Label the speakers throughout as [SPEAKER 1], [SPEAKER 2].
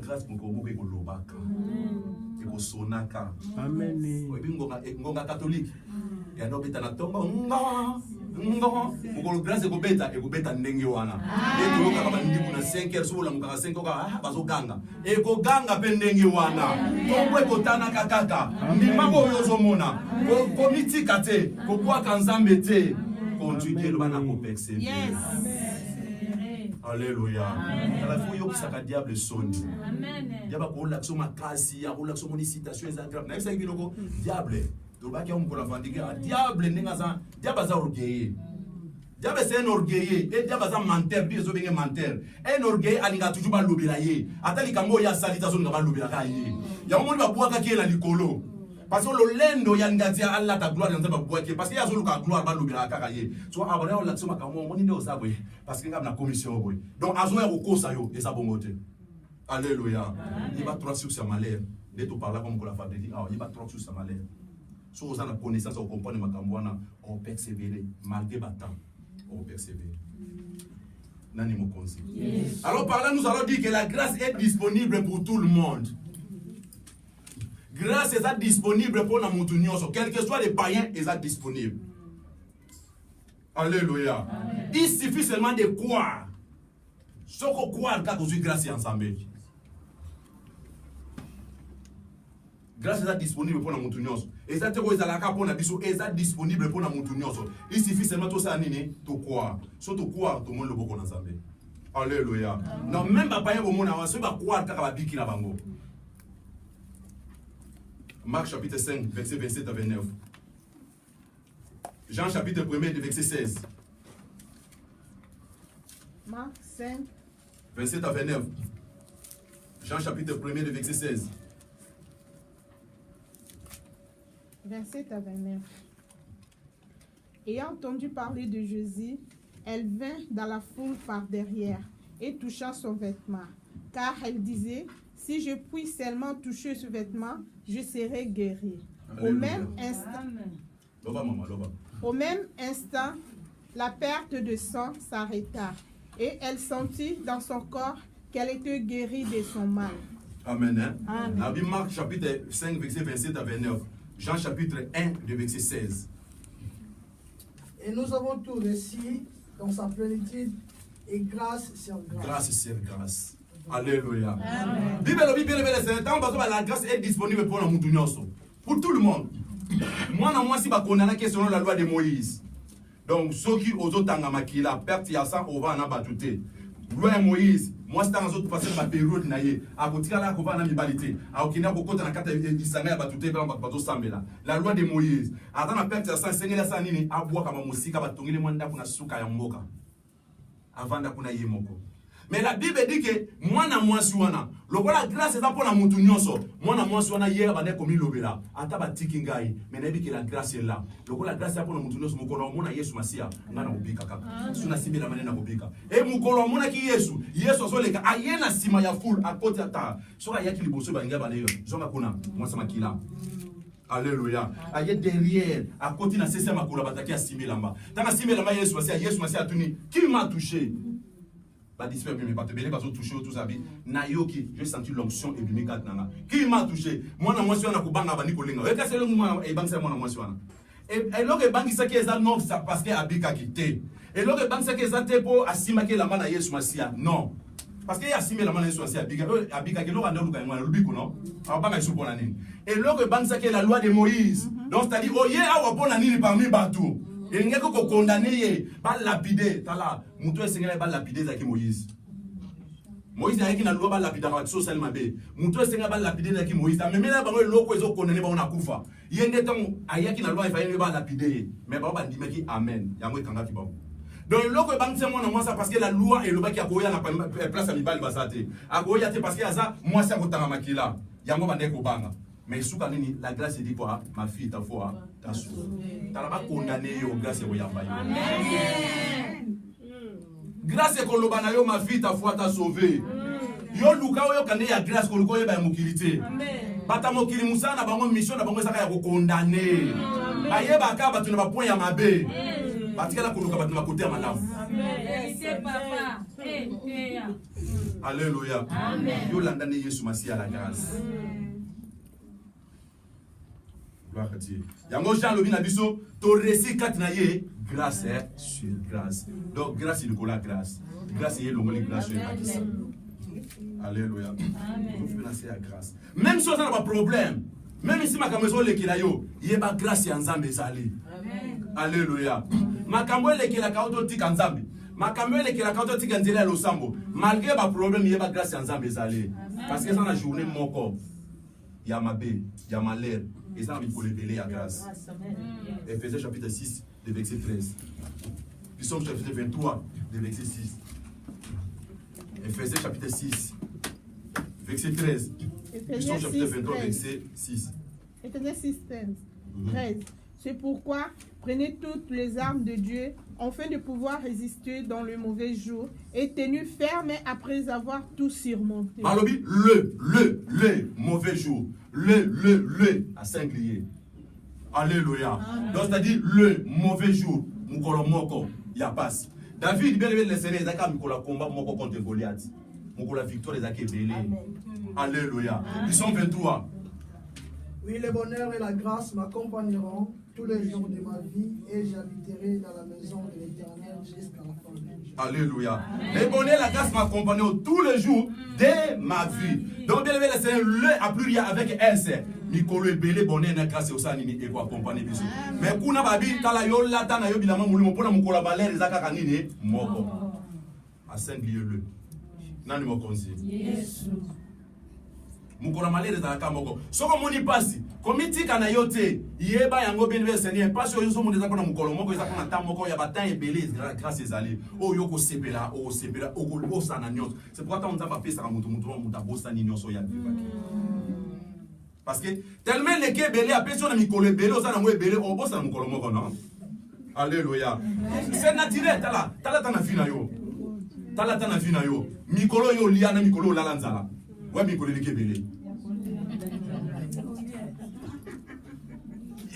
[SPEAKER 1] grâce pour qu'on puisse lobaka et qu'on sonaka.
[SPEAKER 2] Amen.
[SPEAKER 1] Ngonga catholique. Ya no beta na tomba ngo ko grâce ko beta ndenge wana. Et to ka ba ndiku na 5h so la muka 5h ka bazo ganga. E ko ganga pe ndenge wana. Tombo ko tana kakaka. Ndimako yozo mona. Ko mitika te, ko kwa kanzambe te. Continuer le bana ko persévérer. Yes. Alléluia. La foi yo kisaka diable soni. Amen. Diable ko l'action makasi, ya ko l'action moni citation exacte. Na isa biloko diable. Donc ba ki on ko la vendiquer diable ninga za diable za orgueilleux. Diable c'est un orgueilleux et diable za menteur, bi zo benga menteur. Un orgueilleux alinga toujours ba lobela ye. Atali kambo ya salita zo nga ba lobela ka ye. Ya mo ba bwaka ki la likolo. Parce que le lendo yangatia Allah ta gloire dans ta boîte parce que ya zo ka gloire ba lobela ka ye. So abona on l'action makamo moni ndo za boy parce que ngam na commission boy. Donc azo ya ko kosa yo et ça bongote. Alléluia. Il va trop sur sa malheur. De tout par là comme ko la femme dit, ah il va trop sur sa malheur. Si vous avez la connaissance, vous comprenez on persévérer. Malgré le temps, on persévérer. Yes. Alors par là, nous allons dire que la grâce est disponible pour tout le monde. Grâce est disponible pour nous tous. Quel que soit les païens, elle est disponible. Alléluia. Amen. Il suffit seulement de croire. Ce qu'on croit, quand vous avez grâce ensemble. Grâce est disponible pour nous tous. Et ça te est disponible pour nous tous. Il suffit seulement de ça to croire. So to croire tout le monde le boko ensemble. Alléluia. Non même pas payer au monde avant ça va croire que va biki na bango. Marc chapitre 5 verset 27 à 29. Jean chapitre 1 verset 16.
[SPEAKER 3] Marc 5
[SPEAKER 1] 27 à 29. Jean chapitre 1 verset 16.
[SPEAKER 3] 27 à 29. Ayant entendu parler de Jésus, elle vint dans la foule par derrière et toucha son vêtement, car elle disait, si je puis seulement toucher ce vêtement, je serai guérie. Au même instant, la perte de sang s'arrêta et elle sentit dans son corps qu'elle était guérie de son mal.
[SPEAKER 1] Amen. Amen. Marc chapitre 5 verset 27 à 29. Jean chapitre 1, de verset 16.
[SPEAKER 4] Et nous avons tout reçu dans sa plénitude et grâce sur grâce.
[SPEAKER 1] Grâce sur grâce. Alléluia. La grâce est disponible pour nous tous. Pour tout le monde. Moi, si je condamne selon la loi de Moïse. Donc, ceux qui osent autant makila, perte ya sang, on va en abattre. Loi de Moïse. Moi, c'est un autre passé ma période naïe. A côté là, qu'on va en amibalité. A aucun à beaucoup dans la carte d'Israël, battuté par bateau Sambela. La loi de Moïse. Attends, la perte, ça, c'est la sanini. A boire comme un musique, à batonner les mandats pour la souka yamboka. Avant d'apuna yemoko. Mais la Bible dit que moi na moi suana. Le voilà grâce est pour la mutunyoso. Moi na moi suana hier bande comme lobela. Ata ba tikingai. Mais na bi que la grâce est là. Le voilà grâce est pour la mutunyoso mukolo mona Yesu masia. Ngana ubika kaka. Suna simila manena ubika. E mukolo mona ki Yesu. Yesu so leka ayena sima ya full à côté ata. So ya ki liboso ba ngaba leyo. Zonga kuna moi sama kila. Alléluia. Aye derrière à côté na sese makula bataki asimila mba. Tana simila mba Yesu masia tuni. Qui m'a touché? Pas disper mais pas te belé parce que touché tout ça bi na yoki j'ai senti l'onction et bimi kat nanga qui m'a touché moi na moi sur na kubanga bani kolinga et ka c'est le moi et bangisa moi na moi sur na et loke bangisa ki eza non ça parce que abika kité et loke bangisa ki eza te po asima ki la mana Yesu masia non parce que asima la mana Yesu masia abika ki loka ndoluka ngwana lubiko non abanga isu pona nini et loke bangisa ki la loi de Moïse donc c'est-à-dire oye awa pona nini parmi batou. Il n'y a que condamné, pas lapidé. Tala, Moutou Seigneur pas lapidé avec Moïse. Moïse n'a pas loi pas lapidé avec social mabé. Moutou Seigneur pas lapidé avec Moïse. Mais là, bah le loco ils ont condamné on a koufa. Il y a des temps ailleurs qui n'a loi il fallait pas lapidé. Mais bah dit mais qui amen. Il y a moi kanga qui bon. Donc le loco bang c'est moi ça parce que la loi et le bas qui a koya na place à mibali basate. A koya te parce que ça moi c'est kotanga makila. Il y a moi bande ko banga. Mais sous la grâce dit quoi ma fille ta foi ta sauvé. T'as pas condamné yo grâce au yamba yo. Amen. Grâce ko lobana yo ma fille ta foi ta sauvé. Yo luka yo kande ya grâce ko luko yeba mukilité. Amen. Bata mokili musana bango mission na bango saka ya ko condamner. Ayeba ka batu na ba point ya mabe. Batikala ko luka batu na côté ya malamu. Amen. C'est papa. Alléluia. Yolanda ne Yesu Masi à la grâce. Gloire à Dieu. Yango Jean Lobi Nabiso, to récit kat na ye, grâce sur grâce. Donc grâce il la grâce. Grâce il l'ongoli grâce sur grâce. Alléluia. Vous financez la grâce. Même si on n'a pas de problème, même si ma maison le kilayo, il y a pas grâce en Zambé zali. Alléluia. Ma kambo le kila kauto tika Nzambe. Ma kambo le kila kauto tika nzela losambo. Malgré ma problème, il y a pas grâce en Zambé zali. Parce que ça la journée mon corps. Il y a ma bé, il y a ma l'air. Et ça, il faut les délais à grâce. Ephésiens chapitre 6, de verset 13. Psaume chapitre 23, de verset 6. Ephésiens chapitre 6, verset 13. Psaume chapitre 23, verset 6.
[SPEAKER 3] Ephésiens 6, 13. C'est pourquoi prenez toutes les armes de Dieu afin de pouvoir résister dans le mauvais jour et tenus fermes après avoir tout surmonté.
[SPEAKER 1] Malobi, le mauvais jour. Le à singulier. Alléluia. Donc c'est-à-dire le mauvais jour. Mukolo moko, il y a pas. David, bien le Seigneur, il a mukolo combat moko contre Goliath. Mukolo victoire, il a belé. Alléluia. Psaume 23.
[SPEAKER 4] Oui, le bonheur et la grâce m'accompagneront tous les jours de ma vie et j'habiterai dans la maison de l'Éternel jusqu'à la fin de vie.
[SPEAKER 1] Alléluia. Le bonheur et la grâce m'accompagneront tous les jours de ma vie. Donc, bien le Seigneur, le a pluriel avec S. Mikolo et belé bonheur et grâce au sanini et quoi accompagner bisou. Mais kuna babi tala yo la tana yo bilama mulimo pona mukola baler zaka kanini moko. À singulier le. Nani mo konzi. Yesu. Mukola malere za kamoko soko moni pasi komiti kana yote yeba yango benve Seigneur pasi yo so muneza kona mukolo moko eza kona tamoko ya batan ebele grâce ezali o yoko sepela o ko sana nyonso c'est pourquoi on t'a fait ça mutu muta bosa ni nyonso ya vivaki parce que tellement les ke belé a personne mikolo ebele o sana ngo ebele o bosa mukolo moko non. Alléluia. C'est naturel tala tana fina yo tala tana fina yo mikolo yo liana mikolo la lanzala. Ouais,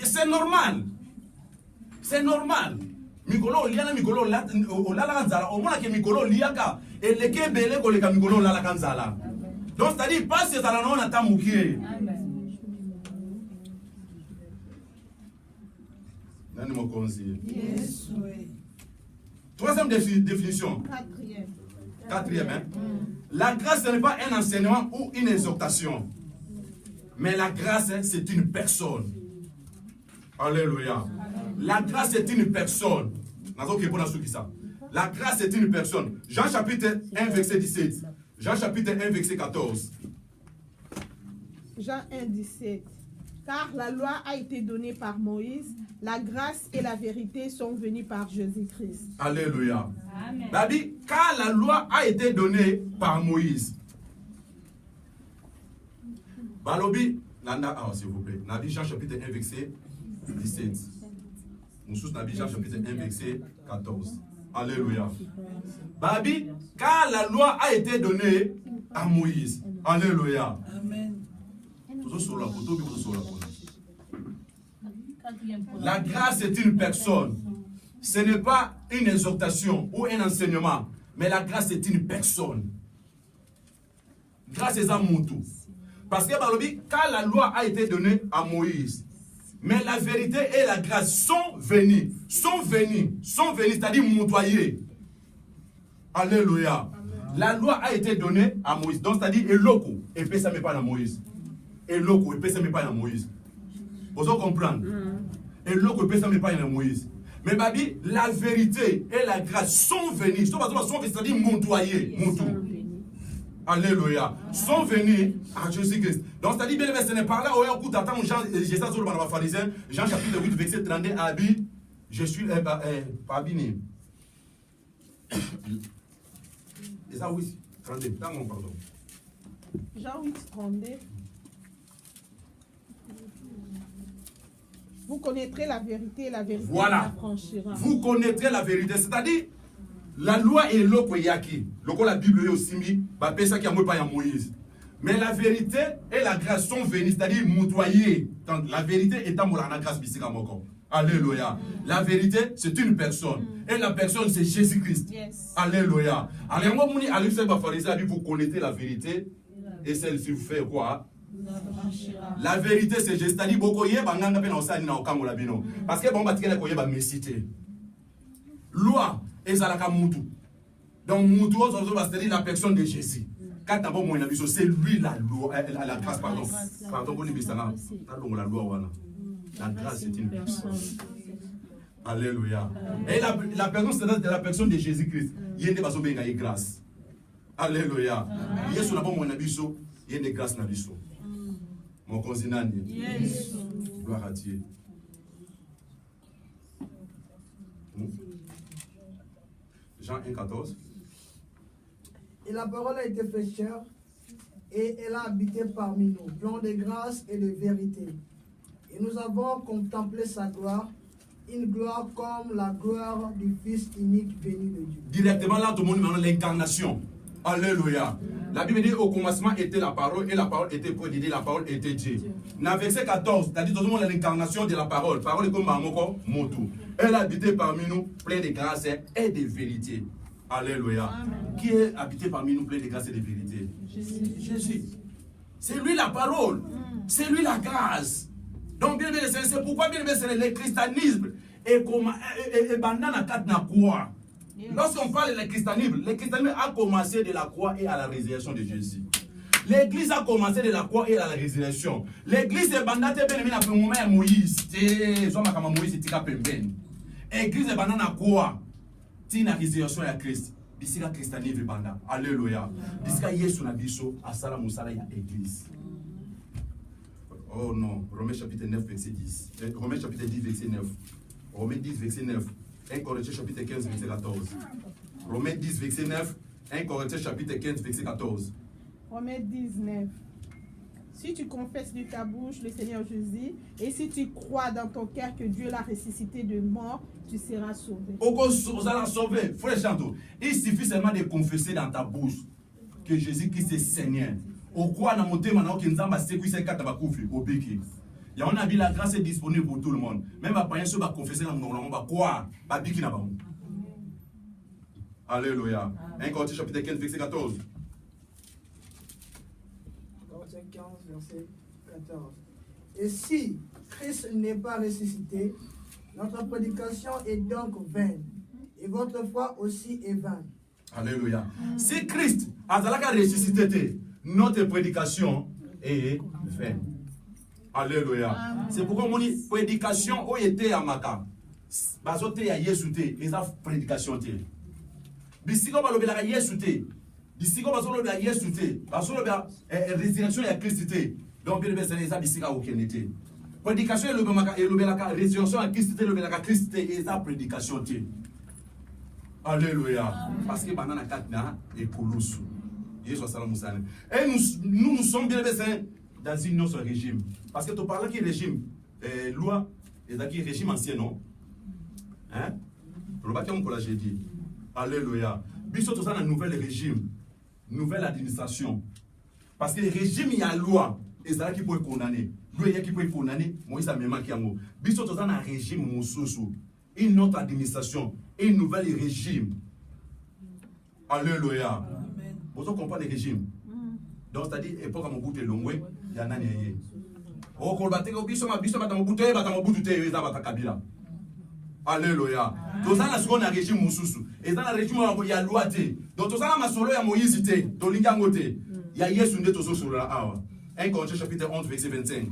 [SPEAKER 1] c'est normal. C'est normal. Mikolo liana mikolo la lanzala. Au moins que mikolo liaka et le kebele ko le mikolo la kanzala. Donc c'est-à-dire pas c'est ça là on attend moukier. Nani mo conseiller. Yes. Troisième définition. Quatrième, hein? La grâce, ce n'est pas un enseignement ou une exhortation. Mais la grâce, c'est une personne. Alléluia. La grâce, c'est une personne. La grâce, c'est une personne. Jean chapitre 1, verset 17. Jean chapitre 1, verset 14.
[SPEAKER 3] Jean 1, 17. Car la loi a été donnée par Moïse, la grâce et la vérité sont venues par Jésus-Christ.
[SPEAKER 1] Alléluia. Amen. Car la loi a été donnée par Moïse. Balobi, s'il vous plaît. Nabi Jean chapitre 1, verset 17. Nous Nabi Jean chapitre 1, verset 14. Alléluia. Babi, car la loi a été donnée à Moïse. Alléluia. Amen. La grâce est une personne. Ce n'est pas une exhortation ou un enseignement, mais la grâce est une personne. Grâce est à Moutou. Parce que quand la loi a été donnée à Moïse, mais la vérité et la grâce sont venues, c'est-à-dire moutoyer. Alléluia. La loi a été donnée à Moïse, donc c'est-à-dire Eloko, et puis ça ne met pas à Moïse. Eloko, et puis ça ne met pas à Moïse. Vous comprenez? Eloko, et puis ça ne met pas à Moïse. Mais Babi, la vérité et la grâce sont venues, c'est-à-dire moutoyer. Alléluia. Sont venus à Jésus-Christ. Donc, c'est-à-dire, bien ce n'est pas là où il y a Jésus sur le pharisien, Jean chapitre 8, verset 32, Abi, je suis pas bini. Et ça, oui, 32, pardon.
[SPEAKER 3] Jean 8, 32. Vous connaîtrez la vérité et la vérité vous affranchira. Vous
[SPEAKER 1] connaîtrez la vérité, c'est-à-dire, la loi est l'eau yaki. La Bible est aussi mis, ça qui a pas Moïse. Mais la vérité et la grâce sont venues, c'est-à-dire moutoyer. La vérité est à la grâce bisika moko. Alléluia. La vérité, c'est une personne. Et la personne, c'est Jésus-Christ.
[SPEAKER 3] Yes.
[SPEAKER 1] Alléluia. Alors, vous connaissez la vérité. Et celle-ci vous fait quoi? La vérité, c'est Jésus. C'est-à-dire, parce que bon, loi, et ça la mutu. Donc, mutu, c'est la personne de Jésus. C'est lui la loi, la grâce, pardon. Pardon, la loi, voilà. La grâce, c'est une personne. Alléluia. Et la personne, c'est la personne de Jésus-Christ. Il y a des personnes qui ont grâce. Alléluia. Il y a des personnes qui ont grâce. Mon cousin, gloire à Dieu. Jean 1,14.
[SPEAKER 4] Et la parole a été faite chair, et elle a habité parmi nous, plein de grâce et de vérité. Et nous avons contemplé sa gloire, une gloire comme la gloire du Fils unique béni de Dieu.
[SPEAKER 1] Directement là, tout le monde demande l'incarnation. Alléluia. La Bible dit au commencement était la parole, et la parole était prédit, la parole était Dieu. Dans verset 14, c'est-à-dire tout le monde l'incarnation de la parole. Parole est comme Mamoko, Motu. Elle a habité parmi nous, plein de grâce et de vérité. Alléluia. Amen. Qui est habité parmi nous, plein de grâce et de vérité? Jésus. C'est lui la parole. C'est lui la grâce. Donc, bien aimé, c'est pourquoi, bien aimé, c'est le christianisme. Et banana quatre na croix. Lorsqu'on parle du christianisme, le christianisme a commencé de la croix et à la résurrection de Jésus. L'église a commencé de la croix et à la résurrection. L'église est bandate bien aimé, na moment à Moïse. C'est soit ma Moïse tika pembeni. L'église est bandana croix. Tina résurrection ya Christ. Bisika christianisme banda. Alléluia. Bisika Yesu na biso asala musala ya église. Oh non, Romains chapitre 9 verset 10. Romains chapitre 10 verset 9. Romains 10 verset 9. 1 Corinthiens chapitre 15 verset 14. Romains 10 verset 9. 1 Corinthiens chapitre 15 verset 14.
[SPEAKER 3] Romains 19. Si tu confesses de ta bouche le Seigneur Jésus, et si tu crois dans ton cœur que Dieu l'a ressuscité de mort, tu seras sauvé. Frère Chanto, il suffit seulement de confesser dans ta bouche que Jésus-Christ est Seigneur. Au quoi dans mon thème, on a la grâce est disponible pour tout le monde. Même à payer ceux qui confesser dans mon nom, quoi? Alléluia. 1 Corinthiens chapitre 15, verset 14.
[SPEAKER 4] 15, verset 14. Et si Christ n'est pas ressuscité, notre prédication est donc vaine, et votre foi aussi est vaine.
[SPEAKER 1] Alléluia. Si Christ a ressuscité, notre prédication est vaine. Alléluia. C'est pourquoi mon prédication a été à Maka. Bazote ya Yesute, les prédication te. Bisiko balobela Yesute. Bisiko bazoloba Yesute. Bazoloba résurrection ya Christ te. Donc bien bien c'est ça bisika okenete. Prédication le Maka et le résurrection ya Christ te, le Christ te et ça prédication te. Alléluia. Parce que banana katna et kolosu. Yesu salam musane. Et nous sommes bien bien dans une autre régime. Parce que tu parles qui régime loi et qui régime ancien non. Hein? Le bâtiment pour la j'ai dit. Alléluia. Biso tout ça dans nouvel régime, nouvelle administration. Parce que le régime il y a loi et ça qui peut condamner. Loi qui peut condamner, Moïse a même qui a mot. Biso tout ça dans régime moussousou, une autre administration, un nouvel régime. Alléluia. Vous comprenez le régime? Donc c'est-à-dire époque à mon bout de longwe, il y en a nié. Oh kolbate ko biso ma batamobutu te eza bakabila. Alléluia. Tout ça na seconde régime mususu. Et dans la régime ya loi te. Donc tout ça na masolo ya Moïse te, to lingango te. Ya Yesu nde tozo solo la awa. 1 Corinthiens chapitre 11 verset 25.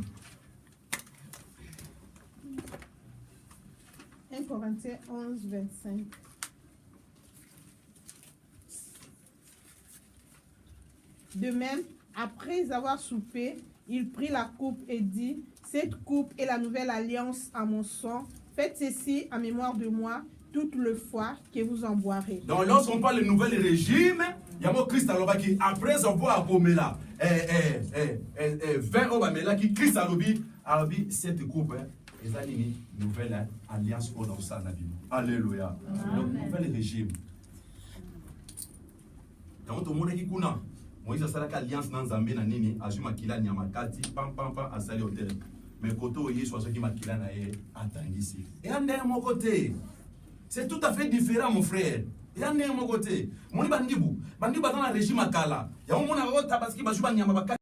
[SPEAKER 3] 1 Corinthiens 11 25. De même, après avoir soupé, il prit la coupe et dit, cette coupe est la nouvelle alliance à mon sang. Faites ceci en mémoire de moi toute le fois que vous en boirez. Donc lorsqu'on parle de nouvel régime, il y a mon Christ qui après avoir abomé là, 20 ans là qui Christ a dit cette coupe est une nouvelle alliance au dans ça na Bible. Alléluia. Donc nouvel régime. Donc tout le monde qui kuna Moïse a salaka alliance dans Zambé na nini azuma kila nyamakati pam asali hotel.
[SPEAKER 1] mais côté oye soit ce qui makila na ye atangisi et en mon côté c'est tout à fait différent mon frère et en mon côté moni bandibu dans le régime akala ya mona ota parce que bajuba nyamba